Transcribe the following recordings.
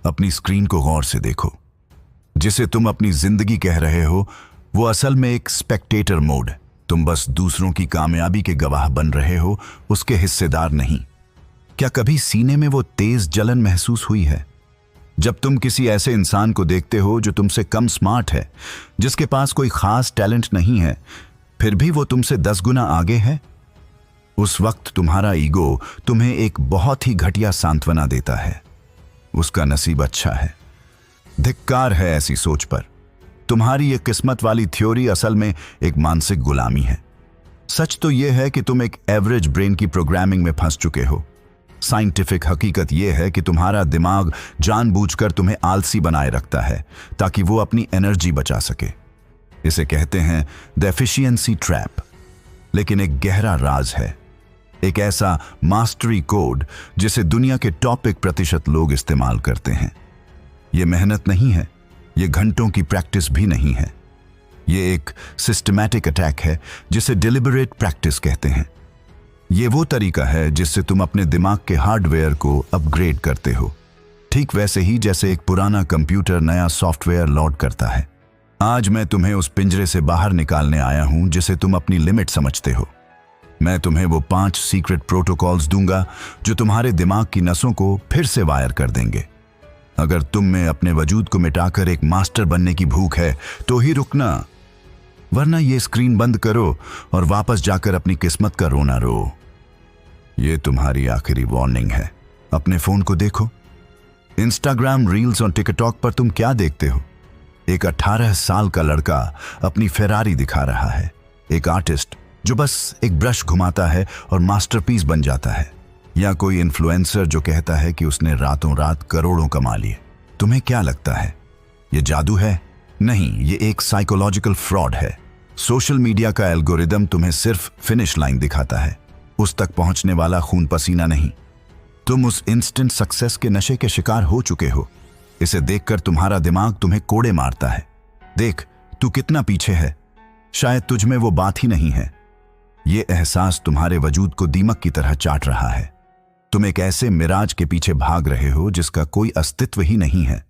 अपनी स्क्रीन को गौर से देखो। जिसे तुम अपनी जिंदगी कह रहे हो वो असल में एक स्पेक्टेटर मोड है। तुम बस दूसरों की कामयाबी के गवाह बन रहे हो, उसके हिस्सेदार नहीं। क्या कभी सीने में वो तेज जलन महसूस हुई है जब तुम किसी ऐसे इंसान को देखते हो जो तुमसे कम स्मार्ट है, जिसके पास कोई खास टैलेंट नहीं है, फिर भी वो तुमसे 10 गुना आगे है? उस वक्त तुम्हारा ईगो तुम्हें एक बहुत ही घटिया सांत्वना देता है। उसका नसीब अच्छा है। धिक्कार है ऐसी सोच पर। तुम्हारी ये किस्मत वाली थ्योरी असल में एक मानसिक गुलामी है। सच तो यह है कि तुम एक एवरेज ब्रेन की प्रोग्रामिंग में फंस चुके हो। साइंटिफिक हकीकत यह है कि तुम्हारा दिमाग जानबूझकर तुम्हें आलसी बनाए रखता है ताकि वो अपनी एनर्जी बचा सके। इसे कहते हैं द एफिशिएंसी ट्रैप। लेकिन एक गहरा राज है, एक ऐसा मास्टरी कोड जिसे दुनिया के टॉप 1% लोग इस्तेमाल करते हैं। यह मेहनत नहीं है, यह घंटों की प्रैक्टिस भी नहीं है। यह एक सिस्टमैटिक अटैक है जिसे डिलिबरेट प्रैक्टिस कहते हैं। यह वो तरीका है जिससे तुम अपने दिमाग के हार्डवेयर को अपग्रेड करते हो, ठीक वैसे ही जैसे एक पुराना कंप्यूटर नया सॉफ्टवेयर लोड करता है। आज मैं तुम्हें उस पिंजरे से बाहर निकालने आया हूं जिसे तुम अपनी लिमिट समझते हो। मैं तुम्हें वो 5 सीक्रेट प्रोटोकॉल्स दूंगा जो तुम्हारे दिमाग की नसों को फिर से वायर कर देंगे। अगर तुम में अपने वजूद को मिटाकर एक मास्टर बनने की भूख है तो ही रुकना, वरना ये स्क्रीन बंद करो और वापस जाकर अपनी किस्मत का रोना रो। ये तुम्हारी आखिरी वार्निंग है। अपने फोन को देखो। इंस्टाग्राम रील्स और टिकटॉक पर तुम क्या देखते हो? एक 18 साल का लड़का अपनी फेरारी दिखा रहा है, एक आर्टिस्ट जो बस एक ब्रश घुमाता है और मास्टरपीस बन जाता है, या कोई इन्फ्लुएंसर जो कहता है कि उसने रातों रात करोड़ों कमा लिए। तुम्हें क्या लगता है ये जादू है? नहीं, ये एक साइकोलॉजिकल फ्रॉड है। सोशल मीडिया का एल्गोरिदम तुम्हें सिर्फ फिनिश लाइन दिखाता है, उस तक पहुंचने वाला खून पसीना नहीं। तुम उस इंस्टेंट सक्सेस के नशे के शिकार हो चुके हो। इसे देखकर तुम्हारा दिमाग तुम्हें कोड़े मारता है। देख, तू कितना पीछे है। शायद तुझ में वो बात ही नहीं है। ये एहसास तुम्हारे वजूद को दीमक की तरह चाट रहा है। तुम एक ऐसे मिराज के पीछे भाग रहे हो जिसका कोई अस्तित्व ही नहीं है।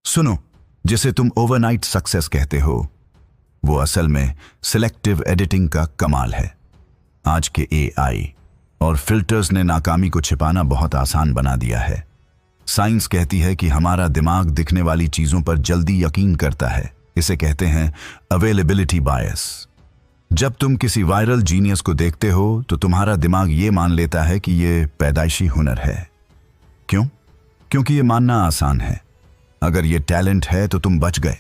सुनो, जिसे तुम ओवरनाइट सक्सेस कहते हो, वो असल में सिलेक्टिव एडिटिंग का कमाल है। आज के AI और फिल्टर्स ने नाकामी को छिपाना बहुत आसान बना दिया है। साइंस कहती है कि हमारा दिमाग दिखने वाली चीजों पर जल्दी यकीन करता है। इसे कहते हैं अवेलेबिलिटी बायस। जब तुम किसी वायरल जीनियस को देखते हो तो तुम्हारा दिमाग ये मान लेता है कि ये पैदाइशी हुनर है। क्यों? क्योंकि ये मानना आसान है। अगर ये टैलेंट है तो तुम बच गए,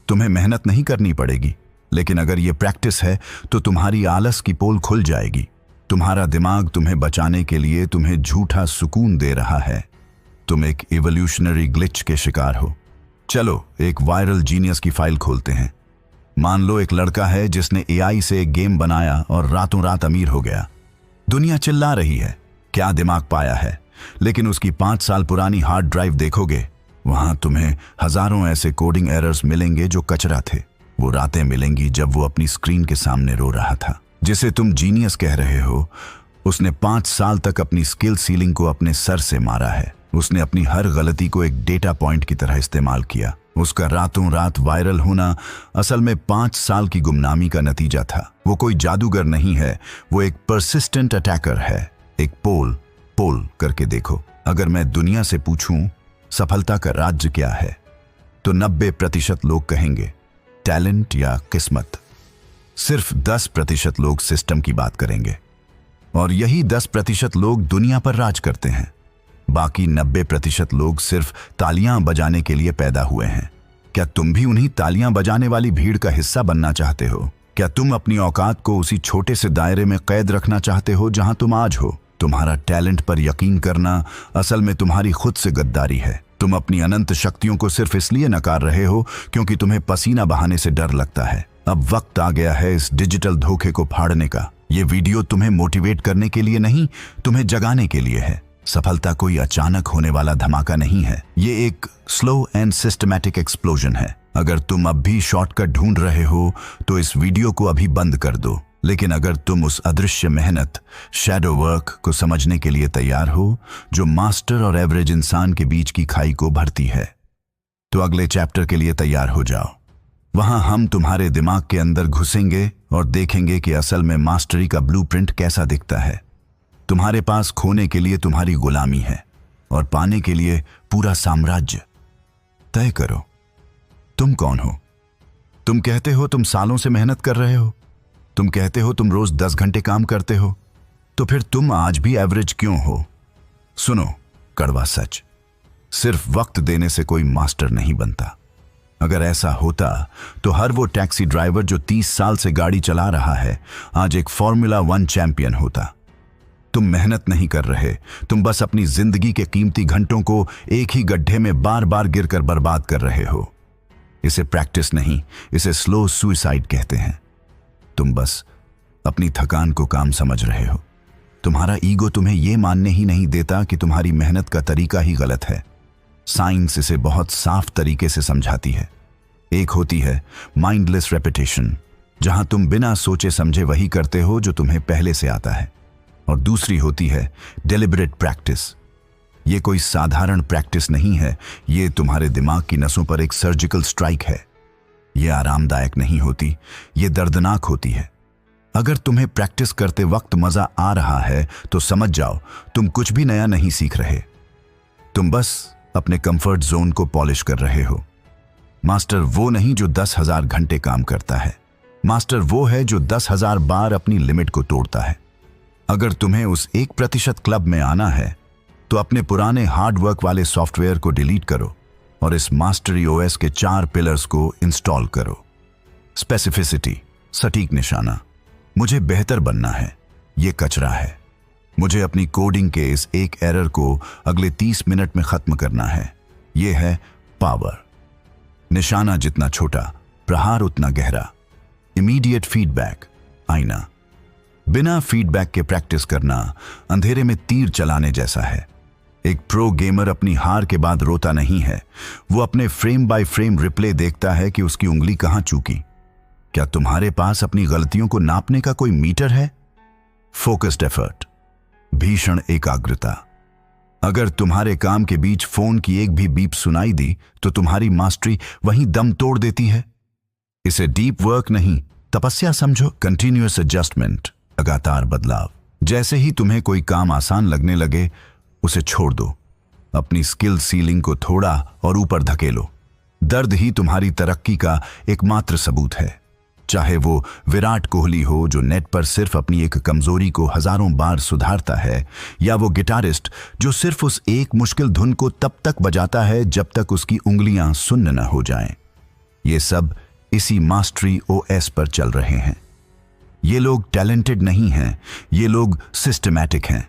तुम्हें मेहनत नहीं करनी पड़ेगी। लेकिन अगर ये प्रैक्टिस है तो तुम्हारी आलस की पोल खुल जाएगी। तुम्हारा दिमाग तुम्हें बचाने के लिए तुम्हें झूठा सुकून दे रहा है। तुम एक इवोल्यूशनरी ग्लिच के शिकार हो। चलो एक वायरल जीनियस की फाइल खोलते हैं। मान लो एक लड़का है जिसने AI से एक गेम बनाया और रातों रात अमीर हो गया। दुनिया चिल्ला रही है, क्या दिमाग पाया है। लेकिन उसकी 5 साल पुरानी हार्ड ड्राइव देखोगे, वहां तुम्हें हजारों ऐसे कोडिंग एरर्स मिलेंगे जो कचरा थे। वो रातें मिलेंगी जब वो अपनी स्क्रीन के सामने रो रहा था। जिसे तुम जीनियस कह रहे हो, उसने 5 साल तक अपनी स्किल सीलिंग को अपने सर से मारा है। उसने अपनी हर गलती को एक डेटा पॉइंट की तरह इस्तेमाल किया। उसका रातों रात वायरल होना असल में 5 साल की गुमनामी का नतीजा था। वो कोई जादूगर नहीं है, वो एक परसिस्टेंट अटैकर है। एक पोल करके देखो। अगर मैं दुनिया से पूछूं सफलता का राज्य क्या है, तो 90% लोग कहेंगे टैलेंट या किस्मत। सिर्फ 10% लोग सिस्टम की बात करेंगे, और यही 10% लोग दुनिया पर राज करते हैं। बाकी 90% लोग सिर्फ तालियां बजाने के लिए पैदा हुए हैं। क्या तुम भी उन्हीं तालियां बजाने वाली भीड़ का हिस्सा बनना चाहते हो? क्या तुम अपनी औकात को उसी छोटे से दायरे में कैद रखना चाहते हो जहां तुम आज हो? तुम्हारा टैलेंट पर यकीन करना असल में तुम्हारी खुद से गद्दारी है। तुम अपनी अनंत शक्तियों को सिर्फ इसलिए नकार रहे हो क्योंकि तुम्हें पसीना बहाने से डर लगता है। अब वक्त आ गया है इस डिजिटल धोखे को फाड़ने का। ये वीडियो तुम्हें मोटिवेट करने के लिए नहीं, तुम्हें जगाने के लिए है। सफलता कोई अचानक होने वाला धमाका नहीं है, ये एक स्लो एंड सिस्टमैटिक एक्सप्लोजन है। अगर तुम अब भी शॉर्टकट ढूंढ रहे हो तो इस वीडियो को अभी बंद कर दो। लेकिन अगर तुम उस अदृश्य मेहनत, शैडो वर्क को समझने के लिए तैयार हो जो मास्टर और एवरेज इंसान के बीच की खाई को भरती है, तो अगले चैप्टर के लिए तैयार हो जाओ। वहां हम तुम्हारे दिमाग के अंदर घुसेंगे और देखेंगे कि असल में मास्टरी का ब्लूप्रिंट कैसा दिखता है। तुम्हारे पास खोने के लिए तुम्हारी गुलामी है और पाने के लिए पूरा साम्राज्य। तय करो, तुम कौन हो? तुम कहते हो तुम सालों से मेहनत कर रहे हो, तुम कहते हो तुम रोज 10 घंटे काम करते हो, तो फिर तुम आज भी एवरेज क्यों हो? सुनो कड़वा सच, सिर्फ वक्त देने से कोई मास्टर नहीं बनता। अगर ऐसा होता तो हर वो टैक्सी ड्राइवर जो 30 साल से गाड़ी चला रहा है आज एक फॉर्मूला 1 चैंपियन होता। तुम मेहनत नहीं कर रहे, तुम बस अपनी जिंदगी के कीमती घंटों को एक ही गड्ढे में बार बार गिरकर बर्बाद कर रहे हो। इसे प्रैक्टिस नहीं, इसे स्लो सुइसाइड कहते हैं। तुम बस अपनी थकान को काम समझ रहे हो। तुम्हारा ईगो तुम्हें यह मानने ही नहीं देता कि तुम्हारी मेहनत का तरीका ही गलत है। साइंस इसे बहुत साफ तरीके से समझाती है। एक होती है माइंडलेस रेपिटेशन, जहां तुम बिना सोचे समझे वही करते हो जो तुम्हें पहले से आता है, और दूसरी होती है डेलिबरेट प्रैक्टिस। ये कोई साधारण प्रैक्टिस नहीं है, ये तुम्हारे दिमाग की नसों पर एक सर्जिकल स्ट्राइक है। ये आरामदायक नहीं होती, ये दर्दनाक होती है। अगर तुम्हें प्रैक्टिस करते वक्त मजा आ रहा है तो समझ जाओ तुम कुछ भी नया नहीं सीख रहे, तुम बस अपने कंफर्ट जोन को पॉलिश कर रहे हो। मास्टर वो नहीं जो 10,000 घंटे काम करता है, मास्टर वो है जो 10,000 बार अपनी लिमिट को तोड़ता है। अगर तुम्हें उस 1% क्लब में आना है तो अपने पुराने हार्ड वर्क वाले सॉफ्टवेयर को डिलीट करो और इस मास्टरी ओएस के 4 पिलर्स को इंस्टॉल करो। स्पेसिफिसिटी, सटीक निशाना। मुझे बेहतर बनना है, ये कचरा है। मुझे अपनी कोडिंग के इस एक एरर को अगले 30 मिनट में खत्म करना है, ये है पावर। निशाना जितना छोटा, प्रहार उतना गहरा। इमीडिएट फीडबैक, आईना। बिना फीडबैक के प्रैक्टिस करना अंधेरे में तीर चलाने जैसा है। एक प्रो गेमर अपनी हार के बाद रोता नहीं है, वो अपने फ्रेम बाय फ्रेम रिप्ले देखता है कि उसकी उंगली कहां चूकी। क्या तुम्हारे पास अपनी गलतियों को नापने का कोई मीटर है? फोकस्ड एफर्ट, भीषण एकाग्रता। अगर तुम्हारे काम के बीच फोन की एक भी बीप सुनाई दी तो तुम्हारी मास्टरी वहीं दम तोड़ देती है। इसे डीप वर्क नहीं, तपस्या समझो। कंटिन्यूअस एडजस्टमेंट, लगातार बदलाव। जैसे ही तुम्हें कोई काम आसान लगने लगे उसे छोड़ दो, अपनी स्किल सीलिंग को थोड़ा और ऊपर धकेलो। दर्द ही तुम्हारी तरक्की का एकमात्र सबूत है। चाहे वो विराट कोहली हो जो नेट पर सिर्फ अपनी एक कमजोरी को हजारों बार सुधारता है, या वो गिटारिस्ट जो सिर्फ उस एक मुश्किल धुन को तब तक बजाता है जब तक उसकी उंगलियां सुन्न न हो जाएं। ये सब इसी मास्टरी ओएस पर चल रहे हैं। ये लोग टैलेंटेड नहीं हैं, ये लोग सिस्टमैटिक हैं।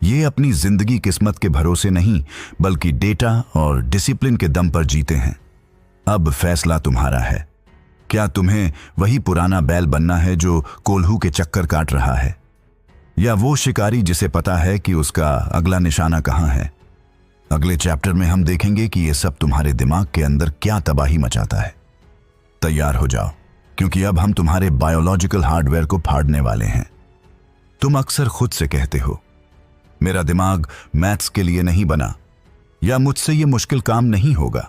ये अपनी जिंदगी किस्मत के भरोसे नहीं बल्कि डेटा और डिसिप्लिन के दम पर जीते हैं। अब फैसला तुम्हारा है। क्या तुम्हें वही पुराना बैल बनना है जो कोल्हू के चक्कर काट रहा है, या वो शिकारी जिसे पता है कि उसका अगला निशाना कहां है? अगले चैप्टर में हम देखेंगे कि ये सब तुम्हारे दिमाग के अंदर क्या तबाही मचाता है। तैयार हो जाओ, क्योंकि अब हम तुम्हारे बायोलॉजिकल हार्डवेयर को फाड़ने वाले हैं। तुम अक्सर खुद से कहते हो, मेरा दिमाग मैथ्स के लिए नहीं बना, या मुझसे ये मुश्किल काम नहीं होगा।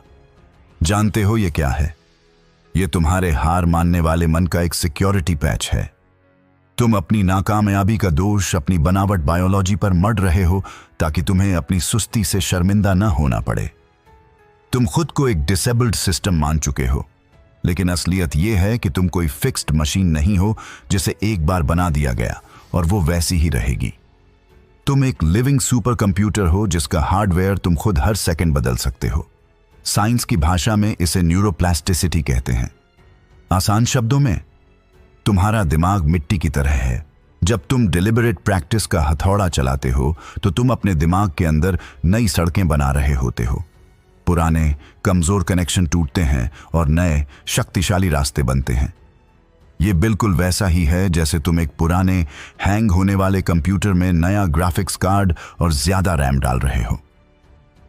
जानते हो ये क्या है? ये तुम्हारे हार मानने वाले मन का एक सिक्योरिटी पैच है। तुम अपनी नाकामयाबी का दोष अपनी बनावट बायोलॉजी पर मढ़ रहे हो ताकि तुम्हें अपनी सुस्ती से शर्मिंदा न होना पड़े। तुम खुद को एक डिसेबल्ड सिस्टम मान चुके हो, लेकिन असलियत यह है कि तुम कोई फिक्स्ड मशीन नहीं हो जिसे एक बार बना दिया गया और वो वैसी ही रहेगी। तुम एक लिविंग सुपर कंप्यूटर हो जिसका हार्डवेयर तुम खुद हर सेकंड बदल सकते हो। साइंस की भाषा में इसे न्यूरोप्लास्टिसिटी कहते हैं। आसान शब्दों में, तुम्हारा दिमाग मिट्टी की तरह है। जब तुम डिलिबरेट प्रैक्टिस का हथौड़ा चलाते हो तो तुम अपने दिमाग के अंदर नई सड़कें बना रहे होते हो। पुराने कमजोर कनेक्शन टूटते हैं और नए शक्तिशाली रास्ते बनते हैं। यह बिल्कुल वैसा ही है जैसे तुम एक पुराने हैंग होने वाले कंप्यूटर में नया ग्राफिक्स कार्ड और ज्यादा रैम डाल रहे हो।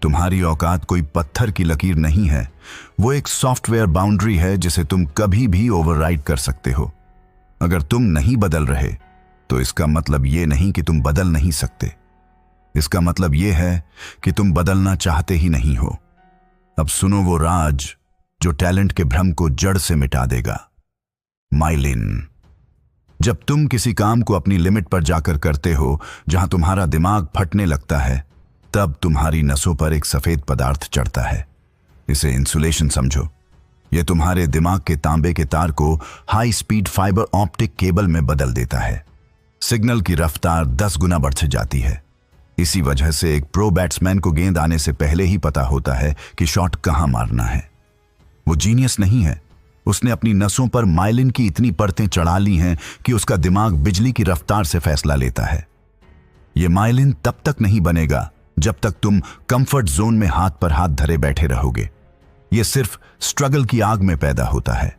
तुम्हारी औकात कोई पत्थर की लकीर नहीं है, वो एक सॉफ्टवेयर बाउंड्री है जिसे तुम कभी भी ओवरराइड कर सकते हो। अगर तुम नहीं बदल रहे तो इसका मतलब ये नहीं कि तुम बदल नहीं सकते। इसका मतलब ये है कि तुम बदलना चाहते ही नहीं हो। अब सुनो वो राज जो टैलेंट के भ्रम को जड़ से मिटा देगा। माइलिन। जब तुम किसी काम को अपनी लिमिट पर जाकर करते हो, जहां तुम्हारा दिमाग फटने लगता है, तब तुम्हारी नसों पर एक सफेद पदार्थ चढ़ता है। इसे इंसुलेशन समझो। यह तुम्हारे दिमाग के तांबे के तार को high speed fibre optic cable में बदल देता है। सिग्नल की रफ्तार 10 गुना बढ़ जाती है। इसी वजह से एक प्रो बैट्समैन को गेंद आने से पहले ही पता होता है कि शॉट कहां मारना है। वो जीनियस नहीं है, उसने अपनी नसों पर माइलिन की इतनी परतें चढ़ा ली हैं कि उसका दिमाग बिजली की रफ्तार से फैसला लेता है। ये माइलिन तब तक नहीं बनेगा जब तक तुम कंफर्ट जोन में हाथ पर हाथ धरे बैठे रहोगे। यह सिर्फ स्ट्रगल की आग में पैदा होता है।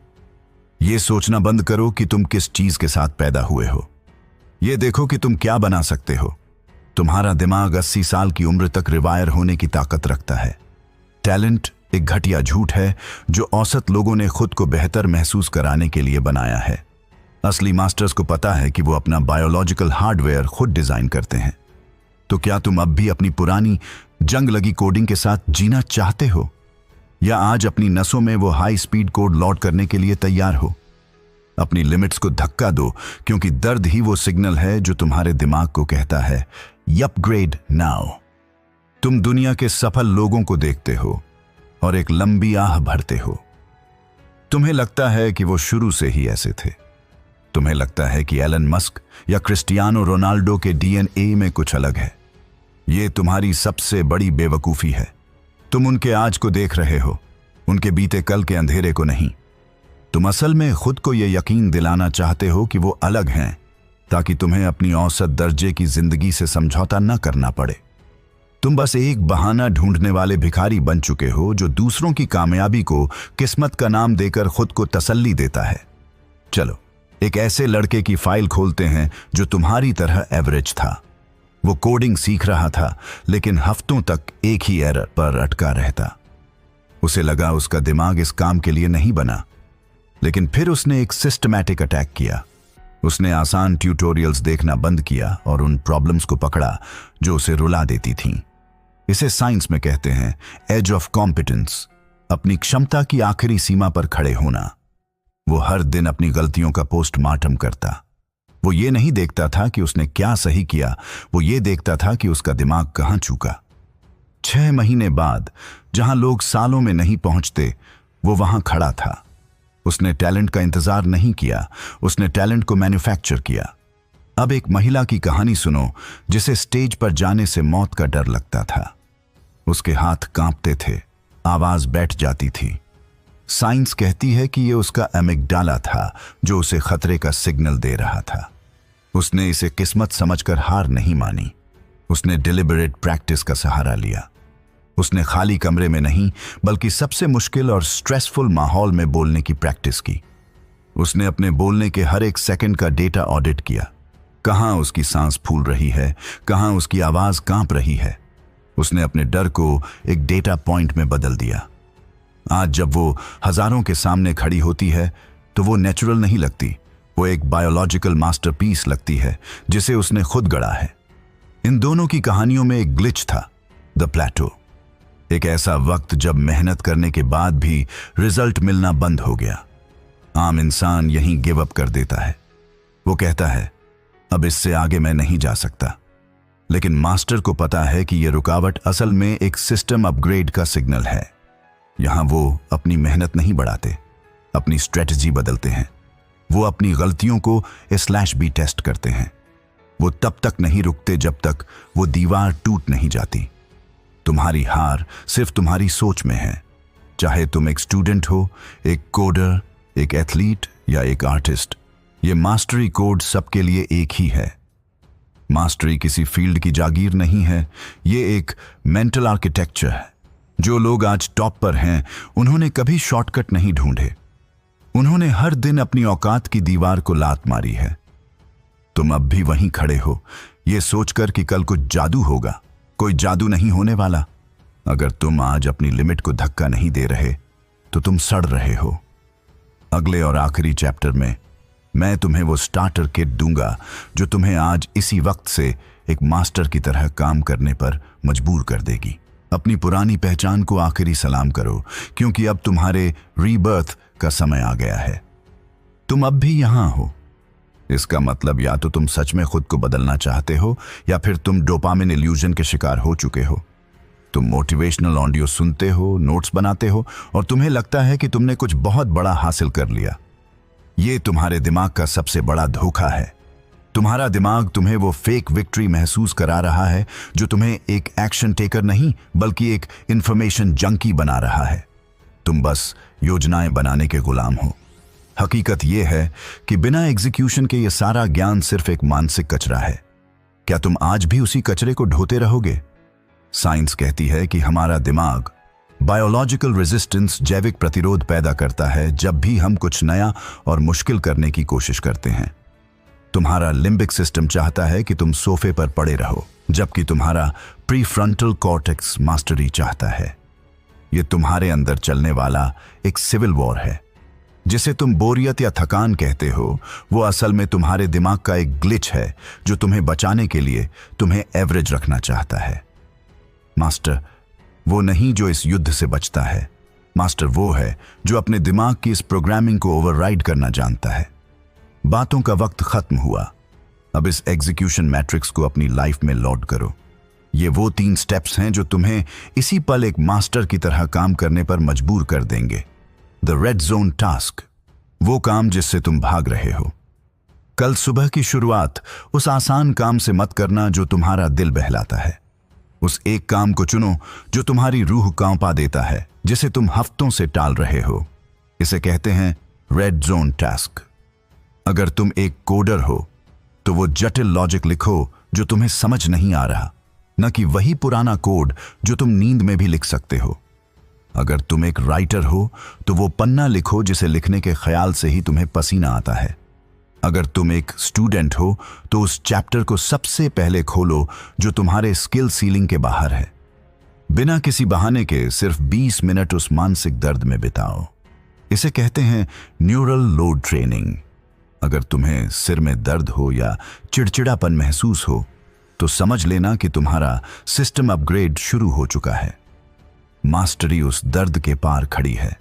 यह सोचना बंद करो कि तुम किस चीज के साथ पैदा हुए हो। यह देखो कि तुम क्या बना सकते हो। तुम्हारा दिमाग 80 साल की उम्र तक रिवायर होने की ताकत रखता है। टैलेंट एक घटिया झूठ है जो औसत लोगों ने खुद को बेहतर महसूस कराने के लिए बनाया है। असली मास्टर्स को पता है कि वो अपना बायोलॉजिकल हार्डवेयर खुद डिजाइन करते हैं। तो क्या तुम अब भी अपनी पुरानी जंग लगी कोडिंग के साथ जीना चाहते हो, या आज अपनी नसों में वो हाई स्पीड कोड लोड करने के लिए तैयार हो? अपनी लिमिट्स को धक्का दो, क्योंकि दर्द ही वो सिग्नल है जो तुम्हारे दिमाग को कहता है अपग्रेड नाउ। तुम दुनिया के सफल लोगों को देखते हो और एक लंबी आह भरते हो। तुम्हें लगता है कि वो शुरू से ही ऐसे थे। तुम्हें लगता है कि एलन मस्क या क्रिस्टियानो रोनाल्डो के डीएनए में कुछ अलग है। ये तुम्हारी सबसे बड़ी बेवकूफी है। तुम उनके आज को देख रहे हो, उनके बीते कल के अंधेरे को नहीं। तुम असल में खुद को यह यकीन दिलाना चाहते हो कि वो अलग हैं, ताकि तुम्हें अपनी औसत दर्जे की जिंदगी से समझौता न करना पड़े। तुम बस एक बहाना ढूंढने वाले भिखारी बन चुके हो जो दूसरों की कामयाबी को किस्मत का नाम देकर खुद को तसल्ली देता है। चलो एक ऐसे लड़के की फाइल खोलते हैं जो तुम्हारी तरह एवरेज था। वो कोडिंग सीख रहा था, लेकिन हफ्तों तक एक ही एरर पर अटका रहता। उसे लगा उसका दिमाग इस काम के लिए नहीं बना, लेकिन फिर उसने एक सिस्टमैटिक अटैक किया। उसने आसान ट्यूटोरियल्स देखना बंद किया और उन प्रॉब्लम्स को पकड़ा जो उसे रुला देती थीं। इसे साइंस में कहते हैं एज ऑफ कॉम्पिटेंस, अपनी क्षमता की आखिरी सीमा पर खड़े होना। वो हर दिन अपनी गलतियों का पोस्टमार्टम करता। वो ये नहीं देखता था कि उसने क्या सही किया, वो ये देखता था कि उसका दिमाग कहां चूका। 6 महीने बाद, जहां लोग सालों में नहीं पहुंचते, वो वहां खड़ा था। उसने टैलेंट का इंतजार नहीं किया, उसने टैलेंट को मैन्युफैक्चर किया। अब एक महिला की कहानी सुनो जिसे स्टेज पर जाने से मौत का डर लगता था। उसके हाथ कांपते थे, आवाज बैठ जाती थी। साइंस कहती है कि यह उसका एमिगडाला था जो उसे खतरे का सिग्नल दे रहा था। उसने इसे किस्मत समझकर हार नहीं मानी। उसने डिलिबरेट प्रैक्टिस का सहारा लिया। उसने खाली कमरे में नहीं, बल्कि सबसे मुश्किल और स्ट्रेसफुल माहौल में बोलने की प्रैक्टिस की। उसने अपने बोलने के हर एक सेकंड का डेटा ऑडिट किया। कहां उसकी सांस फूल रही है, कहां उसकी आवाज कांप रही है। उसने अपने डर को एक डेटा पॉइंट में बदल दिया। आज जब वो हजारों के सामने खड़ी होती है तो वो नेचुरल नहीं लगती, वो एक बायोलॉजिकल मास्टरपीस लगती है जिसे उसने खुद गढ़ा है। इन दोनों की कहानियों में एक ग्लिच था, द प्लेटो। एक ऐसा वक्त जब मेहनत करने के बाद भी रिजल्ट मिलना बंद हो गया। आम इंसान यहीं गिव अप कर देता है। वो कहता है अब इससे आगे मैं नहीं जा सकता। लेकिन मास्टर को पता है कि यह रुकावट असल में एक सिस्टम अपग्रेड का सिग्नल है। यहां वो अपनी मेहनत नहीं बढ़ाते, अपनी स्ट्रेटजी बदलते हैं। वो अपनी गलतियों को /B टेस्ट करते हैं। वो तब तक नहीं रुकते जब तक वो दीवार टूट नहीं जाती। तुम्हारी हार सिर्फ तुम्हारी सोच में है। चाहे तुम एक स्टूडेंट हो, एक कोडर, एक एथलीट या एक आर्टिस्ट, ये मास्टरी कोड सबके लिए एक ही है। मास्टरी किसी फील्ड की जागीर नहीं है, ये एक मेंटल आर्किटेक्चर है। जो लोग आज टॉप पर हैं, उन्होंने कभी शॉर्टकट नहीं ढूंढे। उन्होंने हर दिन अपनी औकात की दीवार को लात मारी है। तुम अब भी वहीं खड़े हो, ये सोचकर कि कल कुछ जादू होगा। कोई जादू नहीं होने वाला। अगर तुम आज अपनी लिमिट को धक्का नहीं दे रहे तो तुम सड़ रहे हो। अगले और आखिरी चैप्टर में मैं तुम्हें वो स्टार्टर किट दूंगा जो तुम्हें आज इसी वक्त से एक मास्टर की तरह काम करने पर मजबूर कर देगी। अपनी पुरानी पहचान को आखिरी सलाम करो, क्योंकि अब तुम्हारे रीबर्थ का समय आ गया है। तुम अब भी यहां हो। इसका मतलब या तो तुम सच में खुद को बदलना चाहते हो या फिर तुम डोपामिन इल्यूजन के शिकार हो चुके हो। तुम मोटिवेशनल ऑडियो सुनते हो, नोट्स बनाते हो और तुम्हें लगता है कि तुमने कुछ बहुत बड़ा हासिल कर लिया। ये तुम्हारे दिमाग का सबसे बड़ा धोखा है। तुम्हारा दिमाग तुम्हें वो फेक विक्ट्री महसूस करा रहा है जो तुम्हें एक एक्शन टेकर नहीं बल्कि एक इंफॉर्मेशन जंकी बना रहा है। तुम बस योजनाएं बनाने के गुलाम हो। हकीकत यह है कि बिना एग्जीक्यूशन के ये सारा ज्ञान सिर्फ एक मानसिक कचरा है। क्या तुम आज भी उसी कचरे को ढोते रहोगे? साइंस कहती है कि हमारा दिमाग बायोलॉजिकल रेजिस्टेंस, जैविक प्रतिरोध पैदा करता है जब भी हम कुछ नया और मुश्किल करने की कोशिश करते हैं। तुम्हारा लिम्बिक सिस्टम चाहता है कि तुम सोफे पर पड़े रहो, जबकि तुम्हारा प्रीफ्रंटल कॉर्टेक्स मास्टरी चाहता है। यह तुम्हारे अंदर चलने वाला एक सिविल वॉर है। जिसे तुम बोरियत या थकान कहते हो, वो असल में तुम्हारे दिमाग का एक ग्लिच है जो तुम्हें बचाने के लिए तुम्हें एवरेज रखना चाहता है। मास्टर वो नहीं जो इस युद्ध से बचता है। मास्टर वो है जो अपने दिमाग की इस प्रोग्रामिंग को ओवरराइड करना जानता है। बातों का वक्त खत्म हुआ। अब इस एग्जीक्यूशन मैट्रिक्स को अपनी लाइफ में लोड करो। ये वो 3 स्टेप्स हैं जो तुम्हें इसी पल एक मास्टर की तरह काम करने पर मजबूर कर देंगे। द रेड जोन टास्क, वो काम जिससे तुम भाग रहे हो। कल सुबह की शुरुआत उस आसान काम से मत करना जो तुम्हारा दिल बहलाता है। उस एक काम को चुनो जो तुम्हारी रूह कांपा देता है, जिसे तुम हफ्तों से टाल रहे हो। इसे कहते हैं रेड जोन टास्क। अगर तुम एक कोडर हो तो वो जटिल लॉजिक लिखो जो तुम्हें समझ नहीं आ रहा, न कि वही पुराना कोड जो तुम नींद में भी लिख सकते हो। अगर तुम एक राइटर हो तो वो पन्ना लिखो जिसे लिखने के ख्याल से ही तुम्हें पसीना आता है। अगर तुम एक स्टूडेंट हो तो उस चैप्टर को सबसे पहले खोलो जो तुम्हारे स्किल सीलिंग के बाहर है। बिना किसी बहाने के सिर्फ 20 मिनट उस मानसिक दर्द में बिताओ। इसे कहते हैं न्यूरल लोड ट्रेनिंग। अगर तुम्हें सिर में दर्द हो या चिड़चिड़ापन महसूस हो तो समझ लेना कि तुम्हारा सिस्टम अपग्रेड शुरू हो चुका है। मास्टरी उस दर्द के पार खड़ी है।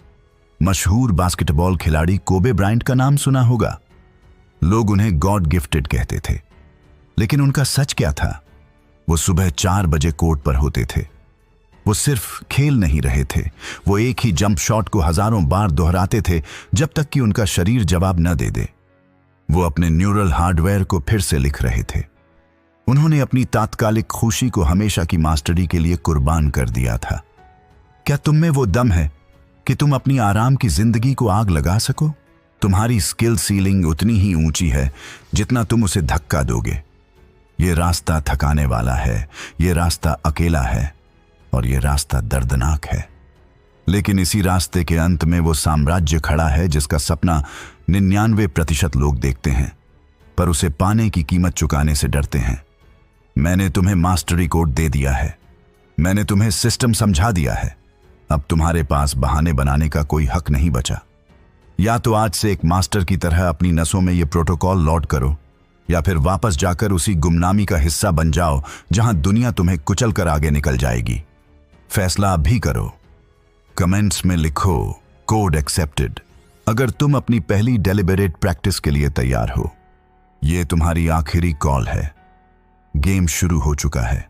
मशहूर बास्केटबॉल खिलाड़ी कोबे ब्रायंट का नाम सुना होगा। लोग उन्हें गॉड गिफ्टेड कहते थे, लेकिन उनका सच क्या था? वो सुबह 4 बजे कोर्ट पर होते थे। वो सिर्फ खेल नहीं रहे थे, वो एक ही जंप शॉट को हजारों बार दोहराते थे जब तक कि उनका शरीर जवाब न दे दे। वो अपने न्यूरल हार्डवेयर को फिर से लिख रहे थे। उन्होंने अपनी तात्कालिक खुशी को हमेशा की मास्टरी के लिए कुर्बान कर दिया था। क्या तुम में वो दम है कि तुम अपनी आराम की जिंदगी को आग लगा सको? तुम्हारी स्किल सीलिंग उतनी ही ऊंची है जितना तुम उसे धक्का दोगे। ये रास्ता थकाने वाला है, ये रास्ता अकेला है और ये रास्ता दर्दनाक है। लेकिन इसी रास्ते के अंत में वो साम्राज्य खड़ा है जिसका सपना 99% लोग देखते हैं, पर उसे पाने की कीमत चुकाने से डरते हैं। मैंने तुम्हें मास्टरी कोड दे दिया है। मैंने तुम्हें सिस्टम समझा दिया है। अब तुम्हारे पास बहाने बनाने का कोई हक नहीं बचा। या तो आज से एक मास्टर की तरह अपनी नसों में ये प्रोटोकॉल लोड करो, या फिर वापस जाकर उसी गुमनामी का हिस्सा बन जाओ जहां दुनिया तुम्हें कुचल कर आगे निकल जाएगी। फैसला अभी करो। कमेंट्स में लिखो कोड एक्सेप्टेड अगर तुम अपनी पहली डेलिबरेट प्रैक्टिस के लिए तैयार हो। यह तुम्हारी आखिरी कॉल है। गेम शुरू हो चुका है।